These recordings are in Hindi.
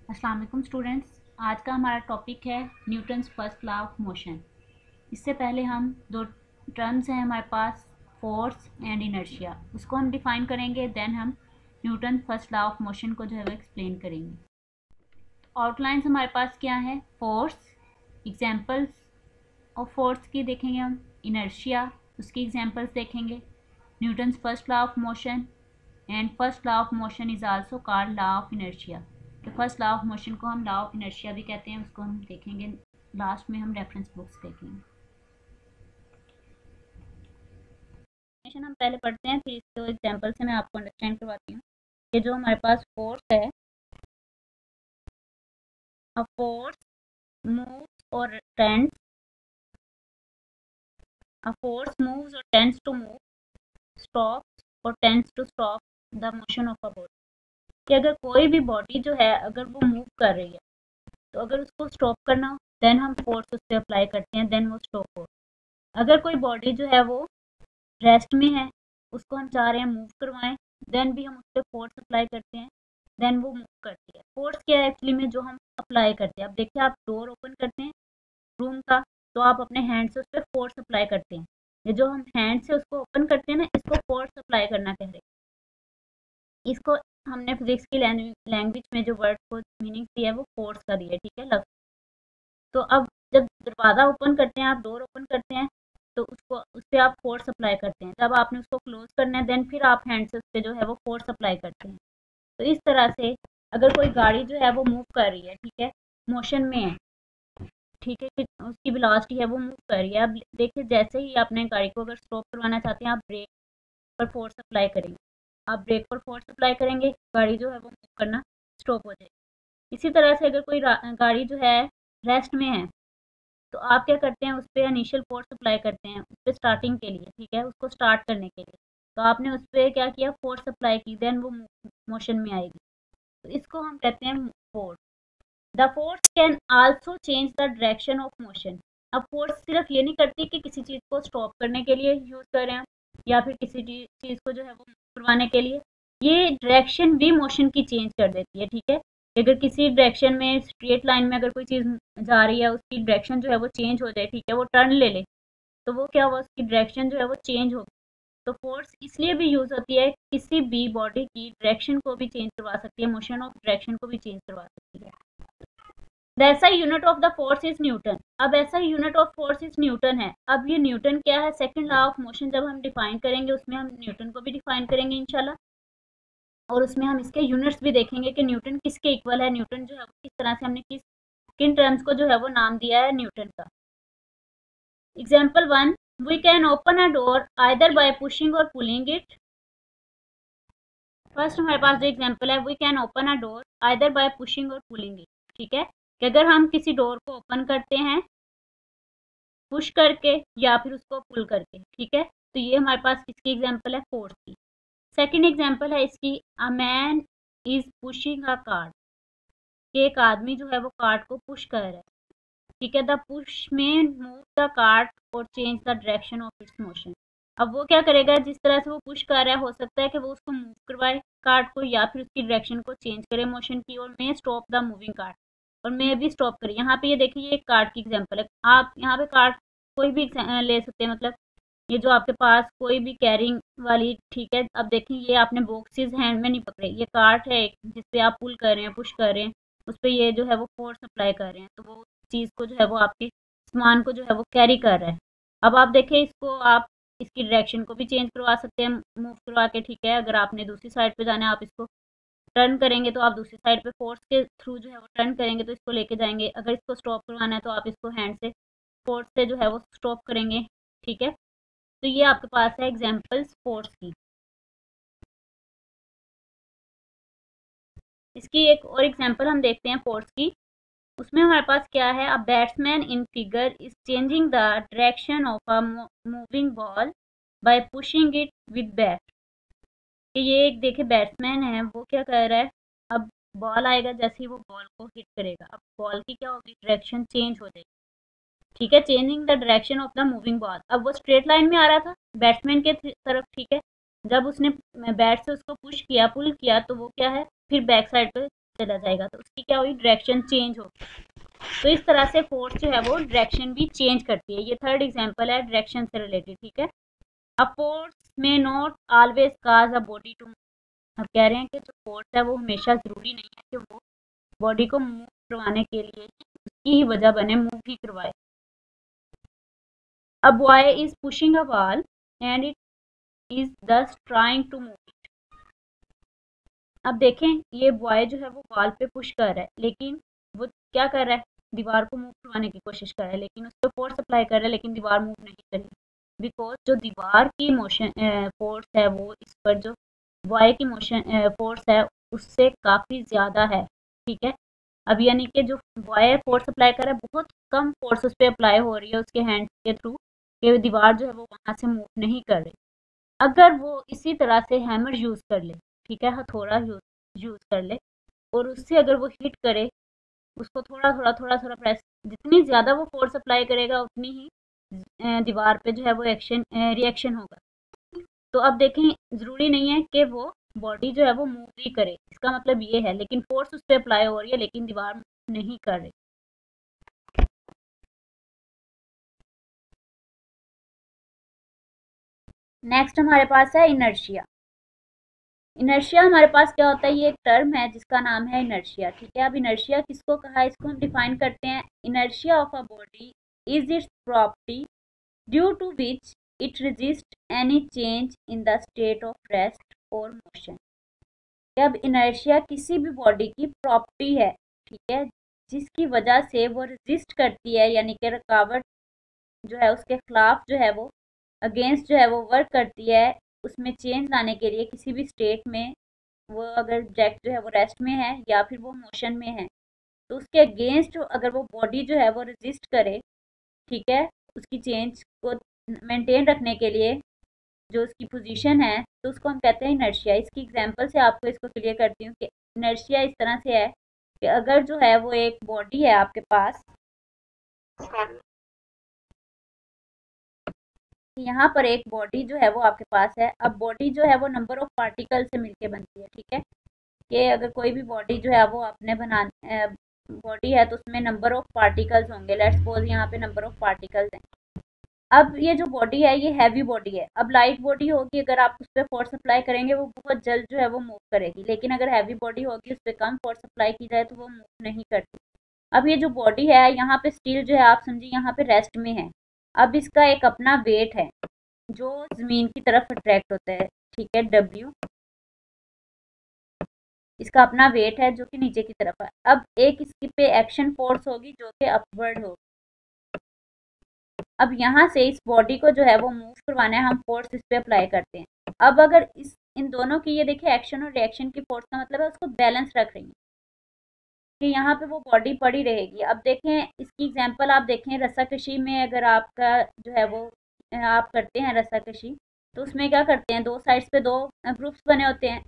अस्सलाम वालेकुम स्टूडेंट्स। आज का हमारा टॉपिक है Newton's first law of motion. इससे पहले हम दो टर्म्स हैं हमारे पास, फोर्स एंड इनर्शिया, उसको हम डिफाइन करेंगे। देन हम Newton first law of motion को जो है वो एक्सप्लेन करेंगे। आउटलाइंस हमारे पास क्या है? फोर्स, एग्जांपल्स ऑफ फोर्स की देखेंगे हम, इनर्शिया उसकी एग्जांपल्स देखेंगे, Newton's first law of motion and first law of motion is also called law of inertia. तो फर्स्ट लॉ ऑफ मोशन को हम लॉ ऑफ इनर्शिया भी कहते हैं, उसको हम देखेंगे लास्ट में, हम रेफरेंस बुक्स देखेंगे। हम पहले पढ़ते हैं, फिर इसको एग्जांपल से मैं आपको अंडरस्टैंड करवाती हूँ कि जो हमारे पास फोर्स है, a force moves or tends, a force moves or tends to move, stops or tends to stop the motion of a body. कि अगर कोई भी बॉडी जो है अगर वो मूव कर रही है, तो अगर उसको स्टॉप करना हो देन हम फोर्स उस पर अप्लाई करते हैं, देन वो स्टॉप हो। अगर कोई बॉडी जो है वो रेस्ट में है, उसको हम चाह रहे हैं मूव करवाएं, देन भी हम उस पर फोर्स अप्लाई करते हैं, देन वो मूव करती है। फोर्स क्या है एक्चुअली में जो हम अप्लाई करते हैं? अब देखिए, आप डोर ओपन करते हैं रूम का, तो आप अपने हैंड से उस पर फोर्स अप्लाई करते हैं। ये जो हम हैंड से उसको ओपन करते हैं ना, इसको फोर्स अप्लाई करना कह रहे हैं। इसको हमने फिजिक्स की लैंग्वेज में जो वर्ड को मीनिंग दिया है वो फोर्स का दिया है, ठीक है, लफ्ज। तो अब जब दरवाज़ा ओपन करते हैं, आप डोर ओपन करते हैं, तो उसको उस पर आप फोर्स अप्लाई करते हैं। जब आपने उसको क्लोज करना है, देन फिर आप हैंड से उस पर जो है वो फोर्स अप्लाई करते हैं। तो इस तरह से अगर कोई गाड़ी जो है वो मूव कर रही है, ठीक है, मोशन में है, ठीक है, कि उसकी वेलोसिटी है वो मूव कर रही है। अब देखिए, जैसे ही आपने गाड़ी को अगर स्टॉप करवाना चाहते हैं, आप ब्रेक पर फोर्स अप्लाई करेंगे। आप ब्रेक पर फोर्स अप्लाई करेंगे, गाड़ी जो है वो मूव करना स्टॉप हो जाएगी। इसी तरह से अगर कोई गाड़ी जो है रेस्ट में है, तो आप क्या करते हैं, उस पर इनिशियल फोर्स अप्लाई करते हैं, उस पर स्टार्टिंग के लिए, ठीक है, उसको स्टार्ट करने के लिए। तो आपने उस पर क्या किया, फोर्स अप्लाई की, देन वो मोशन में आएगी। तो इसको हम कहते हैं force. The force can also change the direction of motion. अब फोर्स सिर्फ ये नहीं करती कि किसी चीज़ को स्टॉप करने के लिए यूज़ कर रहे हैं या फिर किसी चीज़ को जो है वो करवाने के लिए, ये डायरेक्शन भी मोशन की चेंज कर देती है, ठीक है। अगर किसी डायरेक्शन में, स्ट्रेट लाइन में अगर कोई चीज़ जा रही है, उसकी डायरेक्शन जो है वो चेंज हो जाए, ठीक है, वो टर्न ले ले, तो वो क्या हुआ, उसकी डायरेक्शन जो है वो चेंज हो। तो फोर्स इसलिए भी यूज़ होती है, किसी भी बॉडी की डायरेक्शन को भी चेंज करवा सकती है, मोशन ऑफ डायरेक्शन को भी चेंज करवा सकती है। The SI unit of the force is Newton. अब SI unit of force is Newton है। अब ये न्यूटन क्या है, सेकंड लॉ ऑफ मोशन जब हम डिफाइन करेंगे, उसमें हम न्यूटन को भी डिफाइन करेंगे इंशाल्लाह, और उसमें हम इसके यूनिट्स भी देखेंगे कि न्यूटन किसके इक्वल है, न्यूटन जो है वो किस तरह से हमने किन टर्म्स को जो है वो नाम दिया है न्यूटन का। Example 1, we can open a door either by pushing or pulling it. First हमारे पास जो एग्जाम्पल है, we can open a door either by pushing or pulling it, ठीक है, कि अगर हम किसी डोर को ओपन करते हैं पुश करके या फिर उसको पुल करके, ठीक है। तो ये हमारे पास किसकी एग्जाम्पल है, फोर्स की। सेकंड एग्जाम्पल है इसकी, a man is pushing a cart, कि एक आदमी जो है वो कार्ट को पुश कर रहा है, ठीक है। द पुश में मूव द कार्ट और change the direction of its motion. अब वो क्या करेगा, जिस तरह से वो पुश कर रहा है, हो सकता है कि वो उसको मूव करवाए कार्ट को, या फिर उसकी डायरेक्शन को चेंज करे मोशन की, और may stop the moving cart, और मे भी स्टॉप करे। यहाँ पे ये देखिए, ये एक कार्ट की एग्जाम्पल है। आप यहाँ पे कार्ट कोई भी ले सकते हैं, मतलब ये जो आपके पास कोई भी कैरिंग वाली, ठीक है। अब देखिए, ये आपने बॉक्सेस हैंड में नहीं पकड़े, ये कार्ट है एक, जिसपे आप पुल कर रहे हैं, पुश कर रहे हैं, उस पर ये जो है वो फोर्स अप्लाई कर रहे हैं, तो वो चीज़ को जो है वो आपके सामान को जो है वो कैरी कर रहा है। अब आप देखें, इसको आप इसकी डायरेक्शन को भी चेंज करवा सकते हैं मूव करवा के, ठीक है। अगर आपने दूसरी साइड पे जाना है, आप इसको टर्न करेंगे, तो आप दूसरी साइड पे फोर्स के थ्रू जो है वो टर्न करेंगे, तो इसको लेके जाएंगे। अगर इसको स्टॉप करवाना है, तो आप इसको हैंड से फोर्स से जो है वो स्टॉप करेंगे, ठीक है। तो ये आपके पास है एग्जाम्पल्स फोर्स की। इसकी एक और एग्जाम्पल हम देखते हैं फोर्स की। उसमें हमारे पास क्या है, a batsman in figure is changing the direction of a moving ball by pushing it with bat. कि ये एक देखिए बैट्समैन है, वो क्या कर रहा है, अब बॉल आएगा, जैसे ही वो बॉल को हिट करेगा, अब बॉल की क्या होगी, डायरेक्शन चेंज हो जाएगी, ठीक है, changing the direction of the moving ball. अब वो स्ट्रेट लाइन में आ रहा था बैट्समैन के तरफ, ठीक है। जब उसने बैट से उसको पुश किया, पुल किया, तो वो क्या है, फिर बैक साइड पे चला जाएगा तो उसकी क्या हुई, डायरेक्शन चेंज होगी। तो इस तरह से फोर्स जो है वो डायरेक्शन भी चेंज करती है। ये थर्ड एग्जांपल है डायरेक्शन से रिलेटेड, ठीक है। A force may not always cause a body to, अब कह रहे हैं कि जो फोर्स है वो हमेशा ज़रूरी नहीं है कि वो बॉडी को मूव करवाने के लिए उसकी ही वजह बने, मूव ही करवाए। A boy is pushing a wall and it is thus trying to move it. अब देखें ये बॉय जो है वो वॉल पे पुश कर रहा है, लेकिन वो क्या कर रहा है, दीवार को मूव करवाने की कोशिश कर रहा है, लेकिन उस पर फोर्स अप्लाई कर रहा है, लेकिन दीवार मूव नहीं कर रही। बिकॉज जो दीवार की मोशन फोर्स है वो इस पर जो बॉय की मोशन फोर्स है उससे काफ़ी ज़्यादा है, ठीक है। अब यानी कि जो बॉय फोर्स अप्लाई कर रहा है बहुत कम फोर्स उस पर अप्लाई हो रही है उसके हैंड्स के थ्रू, कि दीवार जो है वो वहाँ से मूव नहीं कर रही। अगर वो इसी तरह से हैमर यूज़ कर ले, ठीक है, हथौड़ा यूज़ कर ले और उससे अगर वो हिट करे, उसको थोड़ा थोड़ा प्रेस, जितनी ज़्यादा वो फोर्स अप्लाई करेगा उतनी ही दीवार पे जो है वो रिएक्शन होगा। तो अब देखें ज़रूरी नहीं है कि वो बॉडी जो है वो मूव ही करे, इसका मतलब ये है, लेकिन फोर्स उस पर अप्लाई हो रही है लेकिन दीवार मूव नहीं कर रही। नेक्स्ट हमारे पास है इनर्शिया। इनर्शिया हमारे पास क्या होता है, ये एक टर्म है जिसका नाम है इनर्शिया, ठीक है। अब इनर्शिया किसको कहा है, इसको हम डिफाइन करते हैं। Inertia of a body is its property due to which it resist any change in the state of rest or motion. अब इनर्शिया किसी भी बॉडी की प्रॉपर्टी है, ठीक है, जिसकी वजह से वो रेजिस्ट करती है, यानी कि रुकावट जो है उसके खिलाफ जो है वो अगेंस्ट जो है वो वर्क करती है, उसमें चेंज लाने के लिए किसी भी स्टेट में। वो अगर ऑब्जेक्ट जो है वो रेस्ट में है या फिर वो मोशन में है, तो उसके अगेंस्ट अगर वो बॉडी जो है वो रेजिस्ट करे, ठीक है, उसकी चेंज को मेंटेन रखने के लिए जो उसकी पोजीशन है, तो उसको हम कहते हैं इनर्शिया। इसकी एग्जांपल से आपको इसको क्लियर करती हूँ कि इनर्शिया इस तरह से है कि अगर जो है वो एक बॉडी है आपके पास, यहाँ पर एक बॉडी जो है वो आपके पास है। अब बॉडी जो है वो नंबर ऑफ पार्टिकल से मिलके बनती है, ठीक है। कि अगर कोई भी बॉडी जो है वो अपने बॉडी है तो उसमें नंबर ऑफ पार्टिकल्स होंगे। लेट्स सपोज यहाँ पे नंबर ऑफ पार्टिकल्स हैं। अब ये जो बॉडी है ये हैवी बॉडी है। अब लाइट बॉडी होगी, अगर आप उस पर फोर्स अप्लाई करेंगे वो बहुत जल्द जो है वो मूव करेगी, लेकिन अगर हैवी बॉडी होगी उस पर कम फोर्स अप्लाई की जाए तो वो मूव नहीं करती। अब ये जो बॉडी है यहाँ पे स्टील जो है आप समझिए यहाँ पे रेस्ट में है। अब इसका एक अपना वेट है जो ज़मीन की तरफ अट्रैक्ट होता है, ठीक है, W इसका अपना वेट है जो कि नीचे की तरफ है। अब एक इसकी पे एक्शन फोर्स होगी जो कि अपवर्ड होगी। अब यहाँ से इस बॉडी को जो है वो मूव करवाना है, हम फोर्स इस पे अप्लाई करते हैं। अब अगर इस इन दोनों की ये देखिए एक्शन और रिएक्शन की फोर्स का मतलब है उसको बैलेंस रख रही है कि यहाँ पे वो बॉडी पड़ी रहेगी। अब देखें इसकी एग्जांपल आप देखें रस्साकशी में, अगर आपका जो है वो आप करते हैं रस्साकशी, तो उसमें क्या करते हैं, दो साइड्स पे दो ग्रुप्स बने होते हैं।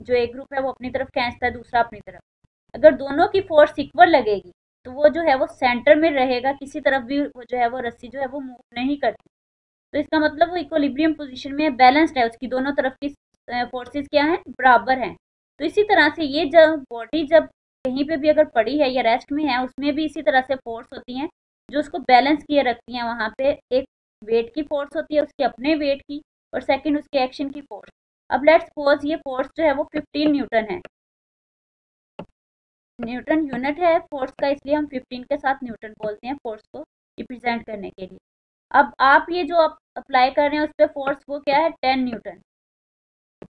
जो एक ग्रुप है वो अपनी तरफ खींचता है, दूसरा अपनी तरफ। अगर दोनों की फोर्स इक्वल लगेगी तो वो जो है वो सेंटर में रहेगा, किसी तरफ भी वो जो है वो रस्सी जो है वो मूव नहीं करती। तो इसका मतलब वो इक्विलिब्रियम पोजीशन में बैलेंस्ड है, उसकी दोनों तरफ की फोर्सेस क्या हैं, बराबर हैं। तो इसी तरह से ये जब बॉडी जब कहीं पे भी अगर पड़ी है या रेस्ट में है, उसमें भी इसी तरह से फोर्स होती हैं जो उसको बैलेंस किए रखती हैं। वहाँ पे एक वेट की फोर्स होती है, उसके अपने वेट की, और सेकंड उसके एक्शन की फोर्स। अब लेट्स सपोज ये फोर्स जो है वो 15 न्यूटन है। न्यूटन यूनिट है फोर्स का, इसलिए हम 15 के साथ न्यूटन बोलते हैं फोर्स को रिप्रेजेंट करने के लिए। अब आप ये जो आप अप्लाई कर रहे हैं उस पर फोर्स वो क्या है, 10 न्यूटन।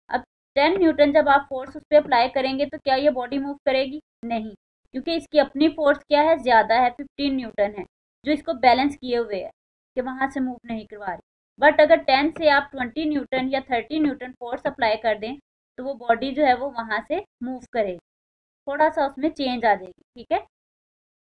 अब 10 न्यूटन जब आप फोर्स उस पर अप्लाई करेंगे तो क्या ये बॉडी मूव करेगी, नहीं, क्योंकि इसकी अपनी फोर्स क्या है, ज़्यादा है, 15 न्यूटन है, जो इसको बैलेंस किए हुए है कि वहाँ से मूव नहीं करवा रही। बट अगर 10 से आप 20 न्यूटन या 30 न्यूटन फोर्स अप्लाई कर दें तो वो बॉडी जो है वो वहाँ से मूव करेगी, थोड़ा सा उसमें चेंज आ जाएगी, ठीक है।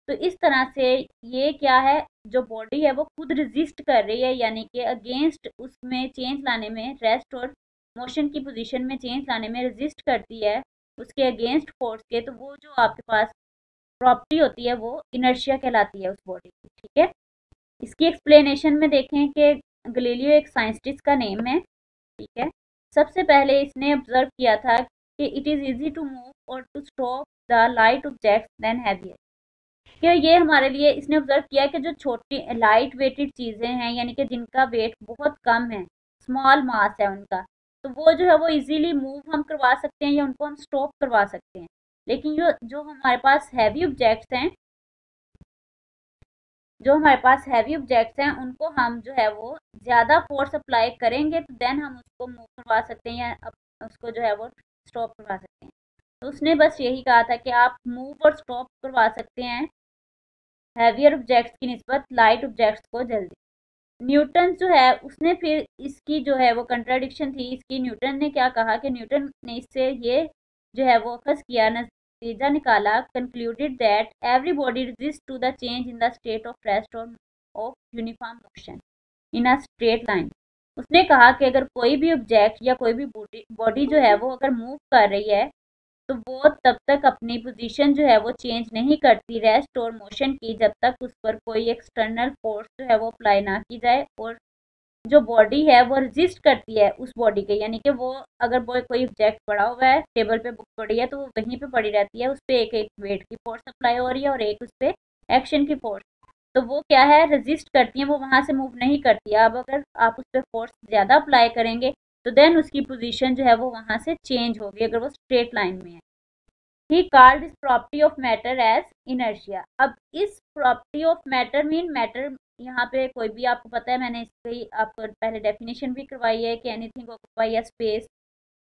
तो इस तरह से ये क्या है, जो बॉडी है वो खुद रेजिस्ट कर रही है, यानी कि अगेंस्ट उसमें चेंज लाने में, रेस्ट और मोशन की पोजीशन में चेंज लाने में रेजिस्ट करती है उसके अगेंस्ट फोर्स के। तो वो जो आपके पास प्रॉपर्टी होती है वो इनर्शिया कहलाती है उस बॉडी की, ठीक है। इसकी एक्सप्लेनेशन में देखें कि गलीलियो एक साइंटिस्ट का नेम है, ठीक है। सबसे पहले इसने ऑब्जर्व किया था कि it is easy to move और to stop the light objects then heavier. कि ये हमारे लिए इसने ऑब्जर्व किया कि जो छोटी लाइट वेटेड चीज़ें हैं यानी कि जिनका वेट बहुत कम है, स्मॉल मास है उनका, तो वो जो है वो इजीली मूव हम करवा सकते हैं या उनको हम स्टॉप करवा सकते हैं। लेकिन जो जो हमारे पास हैवी ऑब्जेक्ट्स हैं उनको हम जो है वो ज़्यादा फोर्स अप्लाई करेंगे तो देन हम उसको मूव करवा सकते हैं या उसको जो है वो स्टॉप करवा सकते हैं। तो उसने बस यही कहा था कि आप मूव और स्टॉप करवा सकते हैं हैवियर ऑब्जेक्ट्स की निस्बत लाइट ऑब्जेक्ट्स को जल्दी। न्यूटन जो है उसने फिर इसकी जो है वो कंट्राडिक्शन थी इसकी, न्यूटन ने क्या कहा कि न्यूटन ने इससे ये जो है वो अखज़ किया, नतीजा निकाला, concluded that every body resist to the change in the state of rest और of uniform motion in a straight line. उसने कहा कि अगर कोई भी ऑब्जेक्ट या कोई भी बॉडी जो है वो अगर मूव कर रही है तो वो तब तक अपनी पोजीशन जो है वो चेंज नहीं करती रेस्ट और मोशन की जब तक उस पर कोई एक्सटर्नल फोर्स जो है वो अप्लाई ना की जाए, और जो बॉडी है वो रेजिस्ट करती है उस बॉडी के, यानी कि वो अगर वो कोई ऑब्जेक्ट पड़ा हुआ है, टेबल पे बुक पड़ी है तो वो वहीं पे पड़ी रहती है, उस पर एक एक वेट की फोर्स अप्लाई हो रही है और एक उस पर एक्शन की फोर्स, तो वो क्या है रेजिस्ट करती है, वो वहां से मूव नहीं करती है। अब अगर आप उस पर फोर्स ज़्यादा अप्लाई करेंगे तो देन उसकी पोजीशन जो है वो वहां से चेंज होगी अगर वो स्ट्रेट लाइन में है। He called this property of matter as inertia. अब इस property of matter mean matter, यहाँ पे कोई भी आपको पता है, मैंने इसकी आपको पहले डेफिनेशन भी करवाई है कि anything occupy a space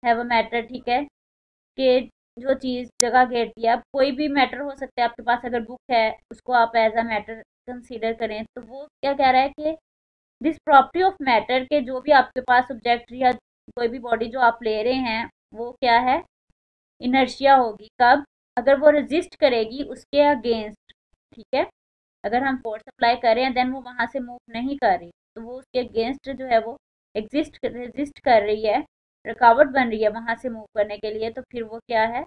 have a matter, ठीक है, कि जो चीज़ जगह घेरती है। अब कोई भी मैटर हो सकता है, आपके पास अगर बुक है उसको आप एज अ मैटर कंसीडर करें, तो वो क्या कह रहा है कि दिस प्रॉपर्टी ऑफ मैटर के जो भी आपके पास ऑब्जेक्ट या कोई भी बॉडी जो आप ले रहे हैं वो क्या है, इनर्शिया होगी। कब? अगर वो रेजिस्ट करेगी उसके अगेंस्ट, ठीक है, अगर हम फोर्स अप्लाई कर रहे हैं देन वो वहां से मूव नहीं कर रही तो वो उसके अगेंस्ट जो है वो रेजिस्ट कर रही है, रुकावट बन रही है वहां से मूव करने के लिए, तो फिर वो क्या है,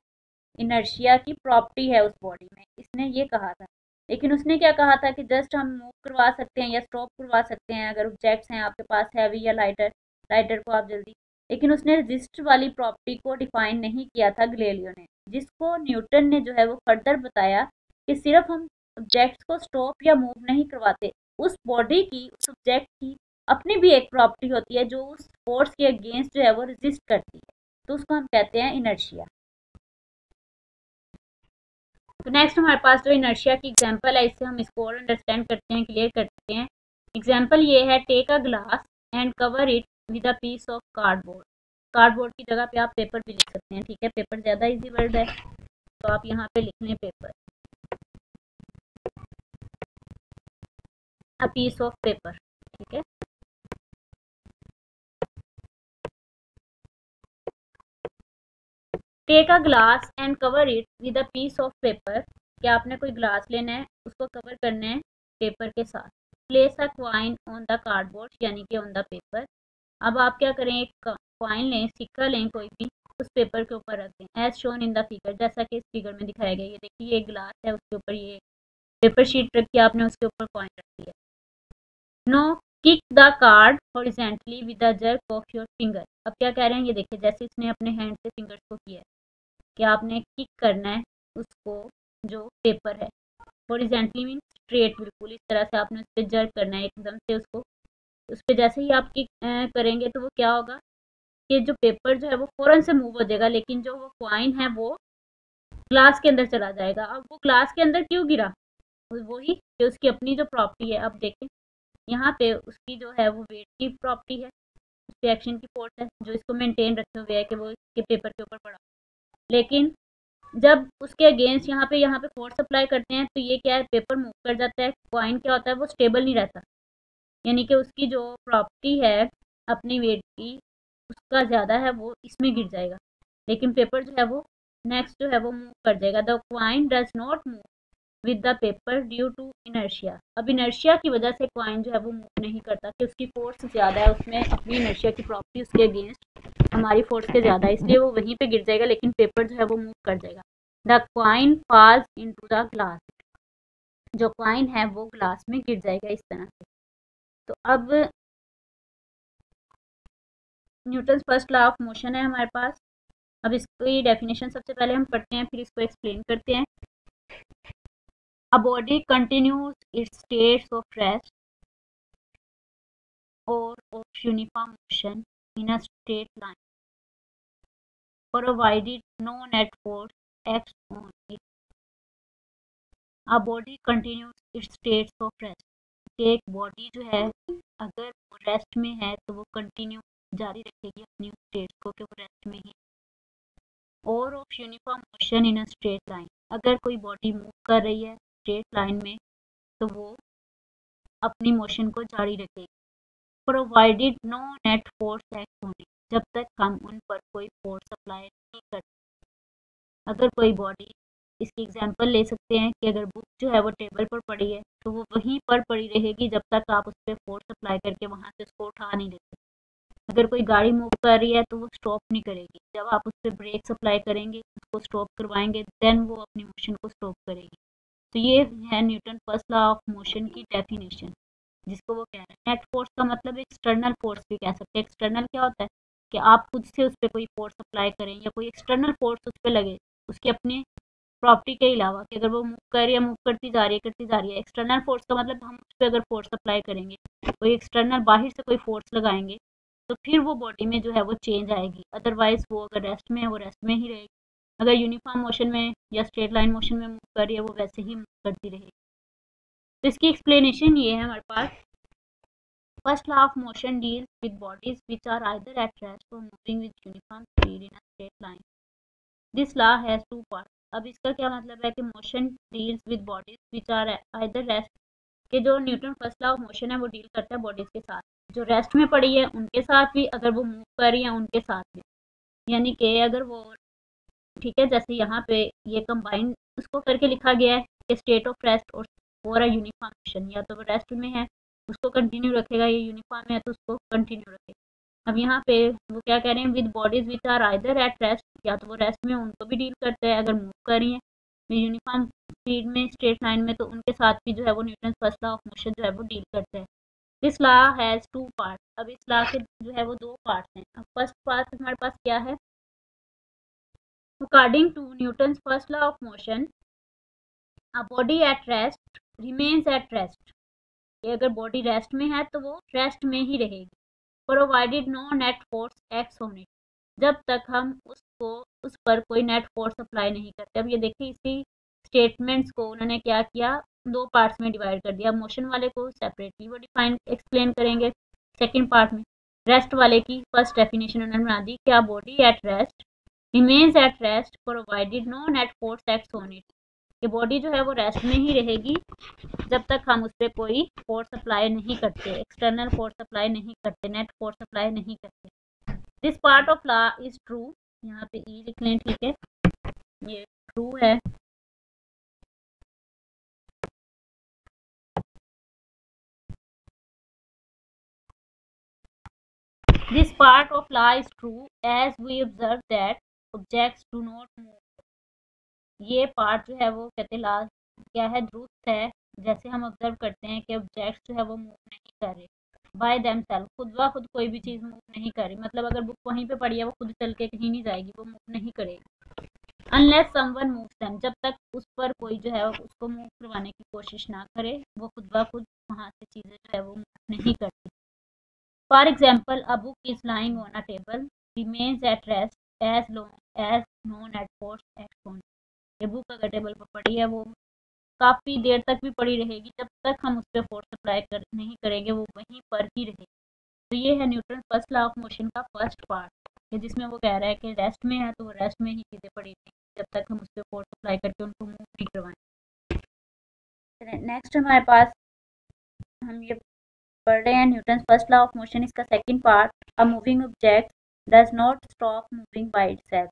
इनर्शिया की प्रॉपर्टी है उस बॉडी में, इसने ये कहा था। लेकिन उसने क्या कहा था कि जस्ट हम मूव करवा सकते हैं या स्टॉप करवा सकते हैं अगर ऑब्जेक्ट्स हैं आपके पास हैवी या लाइटर, लाइटर को आप जल्दी, लेकिन उसने रेजिस्ट वाली प्रॉपर्टी को डिफाइन नहीं किया था गैलीलियो ने, जिसको न्यूटन ने जो है वो फर्दर बताया कि सिर्फ हम ऑब्जेक्ट्स को स्टॉप या मूव नहीं करवाते, उस बॉडी की, उस ऑब्जेक्ट की अपनी भी एक प्रॉपर्टी होती है जो उस फोर्स के अगेंस्ट जो है वो रेजिस्ट करती है, तो उसको हम कहते हैं इनर्शिया। तो नेक्स्ट हमारे पास जो इनर्शिया की एग्जांपल है, इससे हम इसको और अंडरस्टैंड करते हैं, क्लियर करते हैं। एग्जांपल ये है, take a glass and cover it with a piece of cardboard. Cardboard की जगह पे आप पेपर भी लिख सकते हैं, ठीक है, पेपर ज़्यादा इजी वर्ड है तो आप यहाँ पे लिख लें paper, a piece of paper, ठीक है। Take a glass and cover it with a piece of paper, क्या आपने कोई ग्लास लेना है, उसको कवर करना है पेपर के साथ। Place a coin on the cardboard, यानी कि ऑन द पेपर। अब आप क्या करें, एक क्वाइन लें, सिक्का लें कोई भी, उस पेपर के ऊपर रख दें as shown in the figure, जैसा कि इस फिगर में दिखाया गया। ये देखिए ये ग्लास है, उसके ऊपर ये पेपर शीट रखी है आपने, उसके ऊपर कॉइन रख दिया। No kick the card horizontally with the jerk of your finger. अब क्या कह रहे हैं, ये देखिए जैसे इसने अपने हैंड से फिंगर्स को किया है कि आपने किक करना है उसको, जो पेपर है, हॉरिजेंटली मीन स्ट्रेट, बिल्कुल इस तरह से आपने उस पर जर्क करना है एकदम से उसको। उस पर जैसे ही आप किक करेंगे तो वो क्या होगा कि जो पेपर जो है वो फ़ौरन से मूव हो जाएगा, लेकिन जो वो कॉइन है वो ग्लास के अंदर चला जाएगा। अब वो ग्लास के अंदर क्यों गिरा, वही कि उसकी अपनी जो प्रॉपर्टी है। अब देखें यहाँ पे उसकी जो है वो वेट की प्रॉपर्टी है, उसकी एक्शन की फोर्स है जो इसको मेंटेन रखे हुए है कि वो इसके पेपर के ऊपर पड़ा। लेकिन जब उसके अगेंस्ट यहाँ पे फोर्स अप्लाई करते हैं तो ये क्या है, पेपर मूव कर जाता है, कॉइन क्या होता है वो स्टेबल नहीं रहता, यानी कि उसकी जो प्रॉपर्टी है अपनी वेट की उसका ज़्यादा है, वो इसमें गिर जाएगा। लेकिन पेपर जो है वो नेक्स्ट जो है वो मूव कर जाएगा। The coin does not move with the paper due to inertia. अब इनर्शिया की वजह से कॉइन जो है वो मूव नहीं करता कि उसकी फोर्स ज़्यादा है, उसमें अपनी इनर्शिया की प्रॉपर्टी उसके अगेंस्ट हमारी फोर्स के ज़्यादा है, इसलिए वो वहीं पे गिर जाएगा, लेकिन पेपर जो है वो मूव कर जाएगा। The coin falls into the glass, जो कॉइन है वो ग्लास में गिर जाएगा इस तरह से। तो अब Newton first law of motion है हमारे पास, अब इसकी डेफिनेशन सबसे पहले हम पढ़ते हैं, फिर इसको एक्सप्लेन करते हैं। A body continues it's states of rest or of uniform motion in a straight line, provided no net force acts on it. A body continues its states of rest. एक बॉडी जो है अगर वो रेस्ट में है तो वो कंटिन्यू जारी रखेगी अपनी स्टेट्स को कि वो रेस्ट में ही। और of uniform motion in a straight line, अगर कोई बॉडी मूव कर रही है स्ट्रेट लाइन में तो वो अपनी मोशन को जारी रखेगी। Provided no net force act होने, जब तक हम उन पर कोई फोर्स अप्लाई नहीं करते। अगर कोई बॉडी, इसकी एग्जांपल ले सकते हैं कि अगर बुक जो है वो टेबल पर पड़ी है तो वो वहीं पर पड़ी रहेगी जब तक आप उस पर फोर्स अप्लाई करके वहाँ से उसको उठा नहीं देते। अगर कोई गाड़ी मूव कर रही है तो वो स्टॉप नहीं करेगी, जब आप उस पर ब्रेक्स अप्लाई करेंगे, उसको स्टॉप करवाएंगे, देन वो अपनी मोशन को स्टॉप करेगी। तो ये है Newton first law of motion की डेफिनेशन, जिसको वो कह रहे हैं। नेट फोर्स का मतलब एक्सटर्नल फोर्स भी कह सकते हैं। एक्सटर्नल क्या होता है कि आप खुद से उस पर कोई फोर्स अप्लाई करें या कोई एक्सटर्नल फोर्स उस पर लगे उसकी अपनी प्रॉपर्टी के अलावा, कि अगर वो मूव कर रही है, मूव करती जा रही है। एक्सटर्नल फोर्स का मतलब हम उस पर अगर फोर्स अप्लाई करेंगे, कोई एक्सटर्नल बाहर से कोई फोर्स लगाएंगे तो फिर वो बॉडी में जो है वो चेंज आएगी। अदरवाइज वो अगर रेस्ट में है वो रेस्ट में ही रहेगी। अगर यूनिफॉर्म मोशन में या स्ट्रेट लाइन मोशन में मूव कर रही है वो वैसे ही मूव करती रहेगी। तो इसकी एक्सप्लेनेशन ये है हमारे पास। First law of motion deals with bodies which are either at rest or moving with uniform speed in a straight line. This law has two parts. अब इसका क्या मतलब है कि motion deals with bodies which are either rest, के जो Newton first law of motion है वो डील करता है बॉडीज के साथ, जो रेस्ट में पड़ी है उनके साथ भी, अगर वो मूव कर रही है उनके साथ भी। यानी कि अगर वो, ठीक है, जैसे यहाँ पे ये कंबाइन उसको करके लिखा गया है कि स्टेट ऑफ रेस्ट और यूनिफॉर्म मोशन, या तो वो रेस्ट में है उसको कंटिन्यू रखेगा, ये यूनिफॉर्म है तो उसको कंटिन्यू रखेगा। अब यहाँ पे वो क्या कह रहे हैं, with bodies which are either at rest, या तो वो रेस्ट में उनको भी डील करते हैं, अगर मूव कर रही है यूनिफॉर्म स्पीड में स्ट्रेट लाइन में तो उनके साथ भी जो है वो Newton first law of motion जो है वो डील करते हैं। This law has two part. अब इस लॉ के जो है वो दो पार्ट हैं। अब फर्स्ट पार्ट हमारे पास क्या है, according to Newton first law of motion a body at rest remains at rest, कि अगर बॉडी रेस्ट में है तो वो रेस्ट में ही रहेगी। Provided no net force acts on it, जब तक हम उसको उस पर कोई नेट फोर्स अप्लाई नहीं करते। अब ये देखिए इसी स्टेटमेंट्स को उन्होंने क्या किया, दो पार्ट्स में डिवाइड कर दिया। मोशन वाले को सेपरेटली वो डिफाइन एक्सप्लेन करेंगे सेकंड पार्ट में। रेस्ट वाले की फर्स्ट डेफिनेशन उन्होंने बना दी, क्या body at rest remains at rest provided no net force acts on it, कि बॉडी जो है वो रेस्ट में ही रहेगी जब तक हम उस पर कोई फोर्स अप्लाई नहीं करते, एक्सटर्नल फोर्स अप्लाई नहीं करते, नेट फोर्स अप्लाई नहीं करते। This part of law is true, यहाँ पे ई लिख लें, ठीक है, ये ट्रू है। This part of law is true as we observe that objects do not move. ये पार्ट जो है वो कहते लॉ क्या है, दुरुस्त है, जैसे हम ऑब्जर्व करते हैं कि ऑब्जेक्ट्स जो है वो मूव नहीं कर रहे बाय देमसेल्फ, खुद ब खुद कोई भी चीज़ मूव नहीं कर रही। मतलब अगर बुक वहीं पे पड़ी है वो खुद चल के कहीं नहीं जाएगी, वो मूव नहीं करेगी। अनलेस समवन मूव्स देम, जब तक उस पर कोई जो है उसको मूव करवाने की कोशिश ना करे, वो खुद ब खुद वहाँ से चीज़ें जो है वो मूव नहीं करती। For example, a book is lying on a table remains at rest as long as no net force acts on. ये बुक अगर टेबल पर पड़ी है वो काफ़ी देर तक भी पड़ी रहेगी, जब तक हम उस पर फोर्स अप्लाई नहीं करेंगे वो वहीं पर ही रहेगी। तो ये है Newton first law of motion का फर्स्ट पार्ट, जिसमें वो कह रहा है कि रेस्ट में है तो वो रेस्ट में ही चीज़ें पड़ी रहेंगी जब तक हम उस पर फोर्स अप्लाई करके उनको मूव नहीं करवाएं। नेक्स्ट हमारे पास हम ये पढ़ रहे हैं Newton first law of motion, इसका second part, a moving object does not stop moving by itself,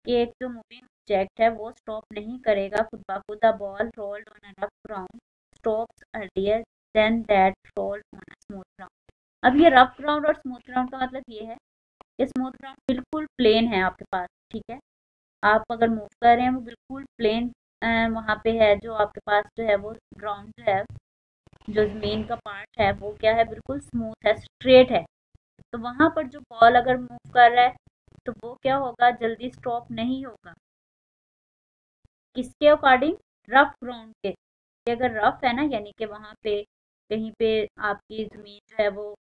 कि एक जो मूविंग ऑब्जेक्ट है वो स्टॉप नहीं करेगा खुद ब खुद। A ball rolled on a rough ground stops earlier than that rolled on a smooth ground. अब ये रफ ग्राउंड और स्मूथ ग्राउंड का मतलब ये है कि स्मूथ ग्राउंड बिल्कुल प्लेन है आपके पास, ठीक है, आप अगर मूव कर रहे हैं वो बिल्कुल प्लेन वहाँ पे है, जो आपके पास जो है वो ग्राउंड जो है, जो ज़मीन का पार्ट है वो क्या है, बिल्कुल स्मूथ है, स्ट्रेट है। तो वहाँ पर जो बॉल अगर मूव कर रहा है तो वो क्या होगा, जल्दी स्टॉप नहीं होगा। किसके अकॉर्डिंग, रफ ग्राउंड के। अगर रफ है ना, यानी कि वहाँ पे कहीं पे आपकी ज़मीन जो है वो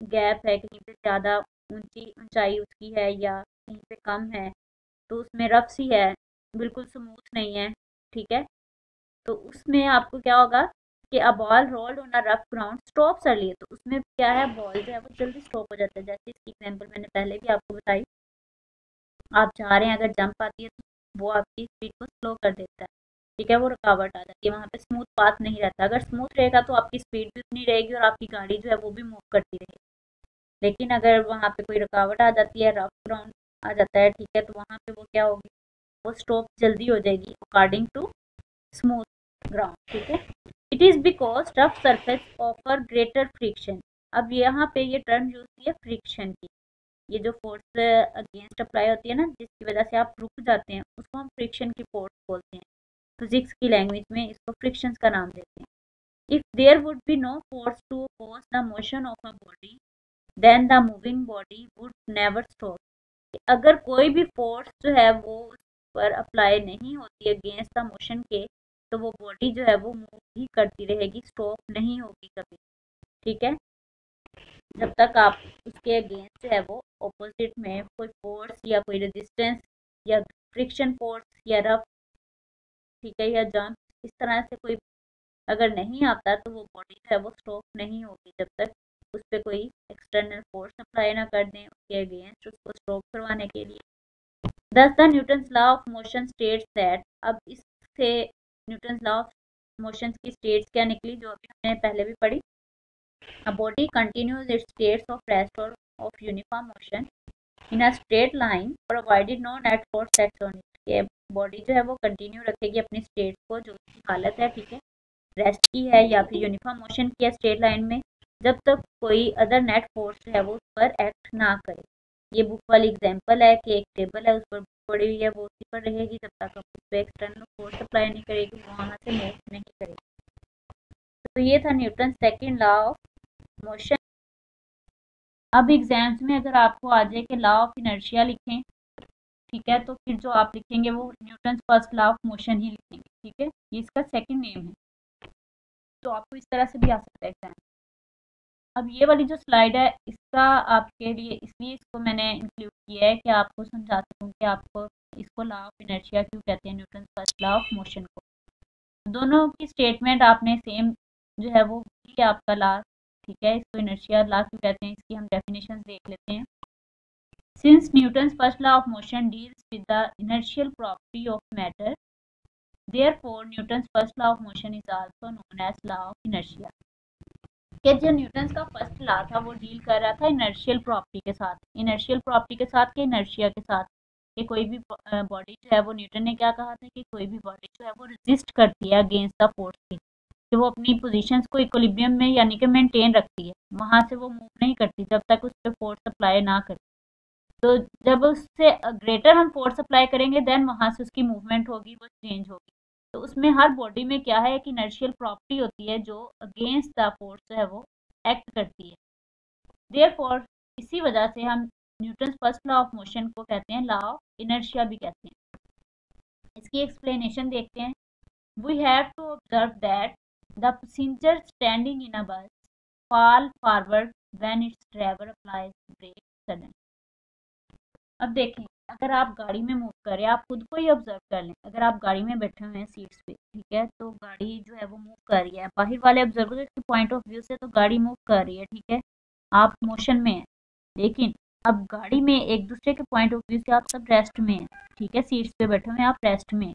गैप है, कहीं पे ज़्यादा ऊंचाई उसकी है या कहीं पे कम है, तो उसमें रफ सी है, बिल्कुल स्मूथ नहीं है, ठीक है। तो उसमें आपको क्या होगा कि अ ball rolled on a rough ground stops early, तो उसमें क्या है, बॉल जो है वो जल्दी स्टॉप हो जाता है। जैसे इसकी एग्जांपल मैंने पहले भी आपको बताई, आप जा रहे हैं, अगर जंप आती है तो वो आपकी स्पीड को स्लो कर देता है, ठीक है, वो रुकावट आ जाती है, वहाँ पे स्मूथ पाथ नहीं रहता। अगर स्मूथ रहेगा तो आपकी स्पीड भी उतनी रहेगी और आपकी गाड़ी जो है वो भी मूव करती रहेगी। लेकिन अगर वहाँ पे कोई रुकावट आ जाती है, रफ ग्राउंड आ जाता है, ठीक है, तो वहाँ पे वो क्या होगी, वो स्टॉप जल्दी हो जाएगी अकॉर्डिंग टू स्मूथ ग्राउंड, ठीक है। It is because tough surface offer greater friction. अब यहाँ पे ये टर्म यूज की है फ्रिक्शन की। ये जो फोर्स अगेंस्ट अप्लाई होती है ना, जिसकी वजह से आप रुक जाते हैं, उसको हम फ्रिक्शन की फोर्स बोलते हैं। फिजिक्स की लैंग्वेज में इसको फ्रिक्शन का नाम देते हैं। If there would be no force to oppose the motion of a body, then the moving body would never stop. अगर कोई भी फोर्स जो है वो उस पर अप्लाई नहीं होती अगेंस्ट द मोशन के, तो वो बॉडी जो है वो मूव ही करती रहेगी, स्टॉप नहीं होगी कभी, ठीक है। जब तक आप उसके अगेंस्ट जो है वो ऑपोजिट में कोई फोर्स या कोई रेजिस्टेंस या फ्रिक्शन फोर्स या रफ, ठीक है, या जंप, इस तरह से कोई अगर नहीं आता, तो वो बॉडी जो है वो स्टॉप नहीं होगी जब तक उस पर कोई एक्सटर्नल फोर्स अप्लाई ना कर दें उसके अगेंस्ट, उसको स्टॉप करवाने के लिए। दस the Newton's law of motion states that, अब इससे न्यूटन्स लॉ ऑफ मोशन की स्टेट्स क्या निकली, जो अभी हमने पहले भी पढ़ी। A body continues its states of rest or of uniform motion in a straight line provided no net force acts on it। ये बॉडी जो है वो कंटिन्यू रखेगी अपनी स्टेट को, जो उसकी हालत है, ठीक है, रेस्ट की है या फिर यूनिफॉर्म मोशन की है स्ट्रेट लाइन में, जब तक कोई अदर नेट फोर्स जो है वो उस पर एक्ट ना करे। ये बुक वाली एग्जांपल है कि एक टेबल है, उस पर पड़ी हुई है, वो उसी पर रहेगी जब तक आप उस पर एक्सटर्नल फोर्स अप्लाई नहीं करेगी, वो वहाँ से मूव नहीं करेगी। तो ये था Newton second law of motion. अब एग्जाम्स में अगर आपको आ जाए कि लॉ ऑफ इनर्शिया लिखें, ठीक है, तो फिर जो आप लिखेंगे वो Newton first law of motion ही लिखेंगे, ठीक है, ये इसका सेकंड नेम है। तो आपको इस तरह से भी आ सकता है एग्जाम। अब ये वाली जो स्लाइड है, इसका आपके लिए इसलिए इसको मैंने इंक्लूड किया है कि आपको समझा सकूँ कि आपको इसको लॉ ऑफ इनर्शिया क्यों कहते हैं, Newton first law of motion को। दोनों की स्टेटमेंट आपने सेम जो है वो किया आपका लॉ, ठीक है। इसको इनर्शिया लॉ क्यों कहते हैं, इसकी हम डेफिनेशन देख लेते हैं। Since Newton's first law of motion deals with the inertial property of matter, therefore Newton's first law of motion is also known as law of inertia। कि जो न्यूटन का फर्स्ट लॉ था वो डील कर रहा था इनर्शियल प्रॉपर्टी के साथ, इनर्शियल प्रॉपर्टी के साथ, कि इनर्शिया के साथ, कि कोई भी बॉडी जो है वो, न्यूटन ने क्या कहा था कि कोई भी बॉडी जो है वो रेजिस्ट करती है अगेंस्ट द फोर्स की, कि वो अपनी पोजीशंस को इक्विलिब्रियम में यानी कि मेंटेन रखती है, वहाँ से वो मूव नहीं करती जब तक उस पर फोर्स अप्लाई ना करे। तो जब उससे ग्रेटर हम फोर्स अप्लाई करेंगे, देन वहाँ से उसकी मूवमेंट होगी, वो चेंज होगी। तो उसमें हर बॉडी में क्या है, कि इनर्शियल प्रॉपर्टी होती है जो अगेंस्ट द फोर्स जो है वो एक्ट करती है। देयरफॉर इसी वजह से हम Newton first law of motion को कहते हैं लॉ ऑफ इनर्शिया भी कहते हैं। इसकी एक्सप्लेनेशन देखते हैं। We have to observe that the passenger standing in a bus fall forward when its driver applies brake suddenly। अब देखें, अगर आप गाड़ी में मूव कर रहे हैं, आप खुद को ही ऑब्जर्व कर लें, अगर आप गाड़ी में बैठे हुए हैं सीट्स पे, ठीक है, तो गाड़ी जो है वो मूव कर रही है, बाहर वाले ऑब्जर्वर के पॉइंट ऑफ व्यू से तो गाड़ी मूव कर रही है, ठीक है, आप मोशन में हैं। लेकिन अब गाड़ी में एक दूसरे के पॉइंट ऑफ व्यू से आप सब रेस्ट में हैं, ठीक है, सीट्स पे बैठे हुए हैं, आप रेस्ट में हैं।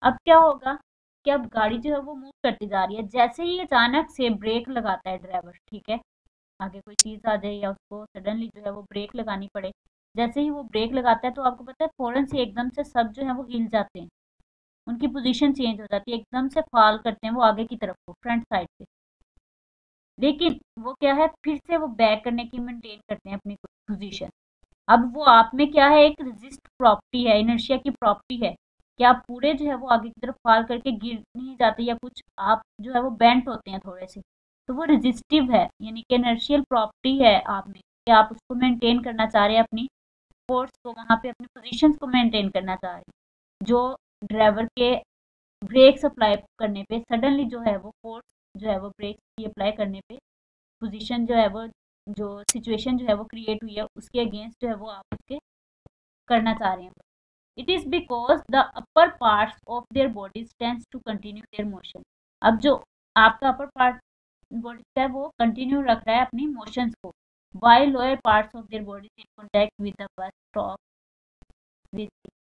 अब क्या होगा कि अब गाड़ी जो है वो मूव करती जा रही है, जैसे ही अचानक से ब्रेक लगाता है ड्राइवर, ठीक है, आगे कोई चीज़ आ जाए या उसको सडनली जो है वो ब्रेक लगानी पड़े, जैसे ही वो ब्रेक लगाता है तो आपको पता है फ़ौरन से एकदम से सब जो है वो हिल जाते हैं, उनकी पोजीशन चेंज हो जाती है, एकदम से फॉल करते हैं वो आगे की तरफ को, फ्रंट साइड से। लेकिन वो क्या है, फिर से वो बैक करने की मेंटेन करते हैं अपनी पोजीशन। अब वो आप में क्या है, एक रेजिस्ट प्रॉपर्टी है, इनर्शिया की प्रॉपर्टी है, कि आप पूरे जो है वो आगे की तरफ फॉल करके गिर नहीं जाते, या कुछ आप जो है वो बेंट होते हैं थोड़े से, तो वो रेजिस्टिव है, यानी कि इनर्शियल प्रॉपर्टी है आप में, कि आप उसको मेंटेन करना चाह रहे हैं अपनी फोर्स को वहाँ पे अपनी पोजीशंस को मेंटेन करना चाह रही है। जो ड्राइवर के ब्रेक्स अप्लाई करने पे सडनली जो है वो फोर्स जो है वो ब्रेक की अप्लाई करने पे पोजीशन जो है वो जो सिचुएशन जो है वो क्रिएट हुई है उसके अगेंस्ट जो है वो आप उसके करना चाह रहे हैं। It is because the upper parts of their bodies tends to continue their motion. अब जो आपका अपर पार्ट बॉडी है वो कंटिन्यू रख रहा है अपनी मोशंस को, while lower parts of their body in contact with the bus stop with it।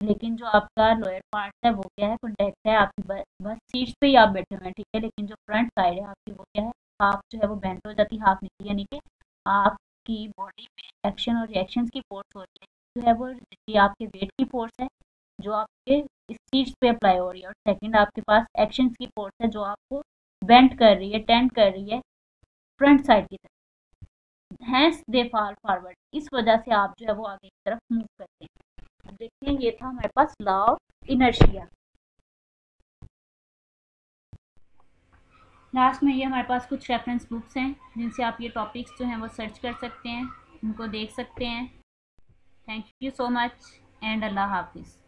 लेकिन जो आपका लोअर पार्ट है वो क्या है, कॉन्टेक्ट है आपकी बस सीट्स पे ही आप बैठे हुए हैं, ठीक है, लेकिन जो फ्रंट साइड है आपकी वो क्या है, हाफ जो है वो बेंड हो जाती है, हाफ नीचे, यानी कि आपकी बॉडी में एक्शन और रिएक्शन की फोर्स हो रही है जो है वो जितनी आपके वेट की फोर्स है जो आपके इस सीट्स पे अप्लाई हो रही है, और सेकंड आपके पास एक्शन की फोर्स है जो आपको बेंड कर रही है, टेंड कर रही है फ्रंट साइड की तरफ। हैंस दे फॉल फॉरवर्ड, इस वजह से आप जो है वो आगे की तरफ मूव करते हैं। अब देखते हैं, ये था हमारे पास लॉ ऑफ इनर्शिया। लास्ट में ये हमारे पास कुछ रेफरेंस बुक्स हैं जिनसे आप ये टॉपिक्स जो हैं वो सर्च कर सकते हैं, उनको देख सकते हैं। Thank you so much and अल्लाह हाफिज़।